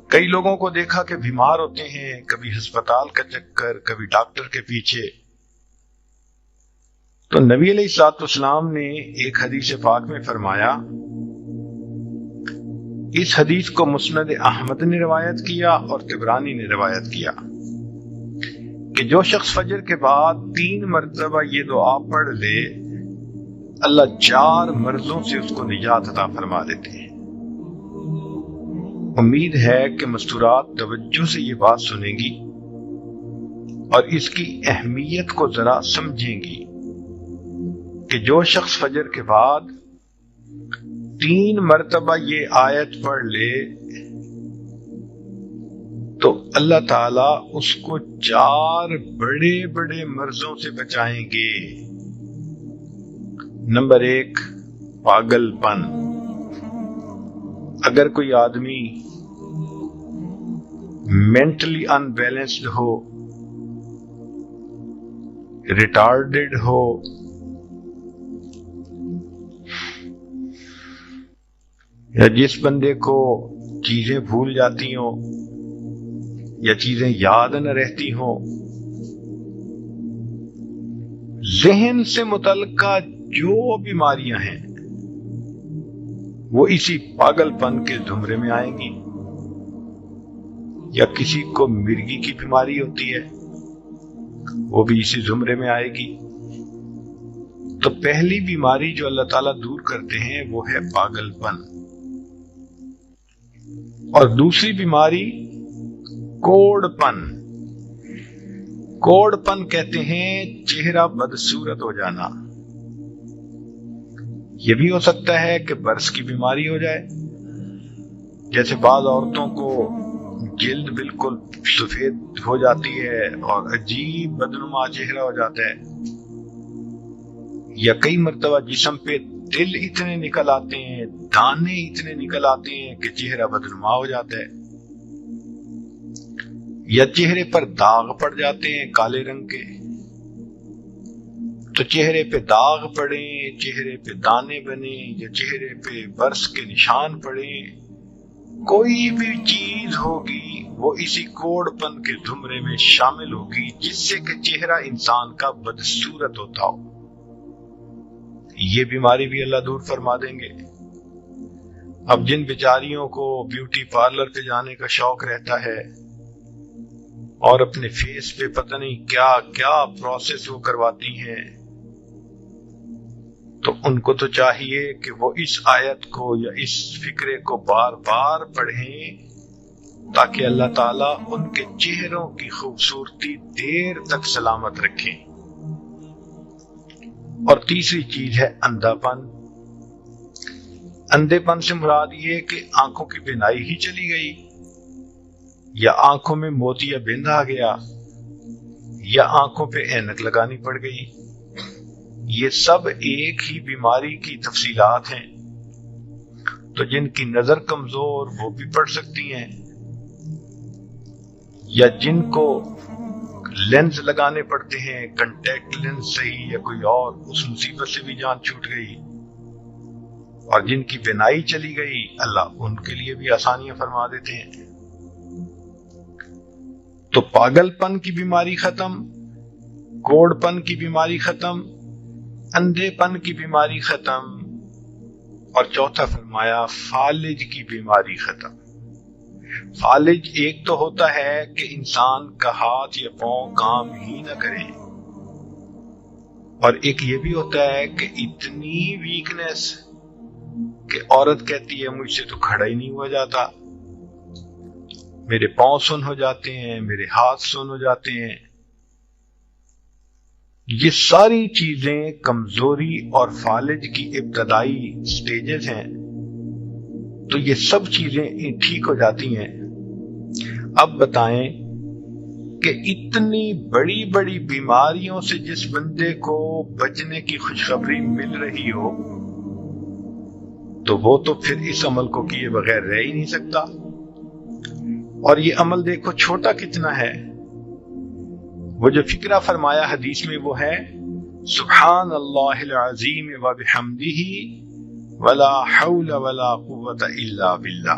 کئی لوگوں کو دیکھا کہ بیمار ہوتے ہیں، کبھی ہسپتال کا چکر، کبھی ڈاکٹر کے پیچھے. تو نبی علیہ الصلوۃ والسلام نے ایک حدیث پاک میں فرمایا، اس حدیث کو مسند احمد نے روایت کیا اور طبرانی نے روایت کیا، کہ جو شخص فجر کے بعد 3 مرتبہ یہ دعا پڑھ لے، اللہ 4 مرضوں سے اس کو نجات عطا فرما دیتے ہیں. امید ہے کہ مستورات توجہ سے یہ بات سنیں گی اور اس کی اہمیت کو ذرا سمجھیں گی کہ جو شخص فجر کے بعد 3 مرتبہ یہ آیت پڑھ لے تو اللہ تعالیٰ اس کو 4 بڑے بڑے مرضوں سے بچائیں گے. نمبر 1، پاگل پن. اگر کوئی آدمی مینٹلی ان بیلنسڈ ہو، ریٹارڈڈ ہو، یا جس بندے کو چیزیں بھول جاتی ہوں یا چیزیں یاد نہ رہتی ہوں، ذہن سے متعلقہ جو بیماریاں ہیں وہ اسی پاگل پن کے زمرے میں آئیں گی. یا کسی کو مرگی کی بیماری ہوتی ہے، وہ بھی اسی زمرے میں آئے گی. تو پہلی بیماری جو اللہ تعالیٰ دور کرتے ہیں وہ ہے پاگل پن، اور دوسری بیماری کوڑ پن. کوڑ پن کہتے ہیں چہرہ بدصورت ہو جانا. یہ بھی ہو سکتا ہے کہ برس کی بیماری ہو جائے، جیسے بعض عورتوں کو جلد بالکل سفید ہو جاتی ہے اور عجیب بدنما چہرہ ہو جاتا ہے، یا کئی مرتبہ جسم پہ تل اتنے نکل آتے ہیں، دانے اتنے نکل آتے ہیں کہ چہرہ بدنما ہو جاتا ہے، یا چہرے پر داغ پڑ جاتے ہیں کالے رنگ کے. تو چہرے پہ داغ پڑیں، چہرے پہ دانے بنیں، یا چہرے پہ برس کے نشان پڑیں، کوئی بھی چیز ہوگی وہ اسی کوڑ پن کے زمرے میں شامل ہوگی، جس سے کہ چہرہ انسان کا بدصورت ہوتا ہو. یہ بیماری بھی اللہ دور فرما دیں گے. اب جن بیچاریوں کو بیوٹی پارلر پہ جانے کا شوق رہتا ہے اور اپنے فیس پہ پتہ نہیں کیا کیا پروسیس وہ کرواتی ہیں، تو ان کو تو چاہیے کہ وہ اس آیت کو یا اس فکرے کو بار بار پڑھیں تاکہ اللہ تعالیٰ ان کے چہروں کی خوبصورتی دیر تک سلامت رکھیں. اور تیسری چیز ہے اندھا پن. اندھے پن سے مراد یہ کہ آنکھوں کی بینائی ہی چلی گئی، یا آنکھوں میں موتیا بند آ گیا، یا آنکھوں پہ اینک لگانی پڑ گئی. یہ سب ایک ہی بیماری کی تفصیلات ہیں. تو جن کی نظر کمزور وہ بھی پڑھ سکتی ہیں، یا جن کو لینز لگانے پڑتے ہیں، کنٹیکٹ لینز صحیح یا کوئی اور، اس مصیبت سے بھی جان چھوٹ گئی. اور جن کی بینائی چلی گئی، اللہ ان کے لیے بھی آسانیاں فرما دیتے ہیں. تو پاگل پن کی بیماری ختم، کوڑ پن کی بیماری ختم، اندھے پن کی بیماری ختم، اور چوتھا فرمایا فالج کی بیماری ختم. فالج ایک تو ہوتا ہے کہ انسان کا ہاتھ یا پاؤں کام ہی نہ کرے، اور ایک یہ بھی ہوتا ہے کہ اتنی ویکنس کہ عورت کہتی ہے مجھ سے تو کھڑا ہی نہیں ہوا جاتا، میرے پاؤں سن ہو جاتے ہیں، میرے ہاتھ سن ہو جاتے ہیں. یہ ساری چیزیں کمزوری اور فالج کی ابتدائی سٹیجز ہیں. تو یہ سب چیزیں ٹھیک ہو جاتی ہیں. اب بتائیں کہ اتنی بڑی بڑی بیماریوں سے جس بندے کو بچنے کی خوشخبری مل رہی ہو، تو وہ تو پھر اس عمل کو کیے بغیر رہ ہی نہیں سکتا. اور یہ عمل دیکھو چھوٹا کتنا ہے. وہ جو فکرہ فرمایا حدیث میں وہ ہے سبحان اللہ العظیم و بحمدہ ولا حول ولا قوت الا باللہ.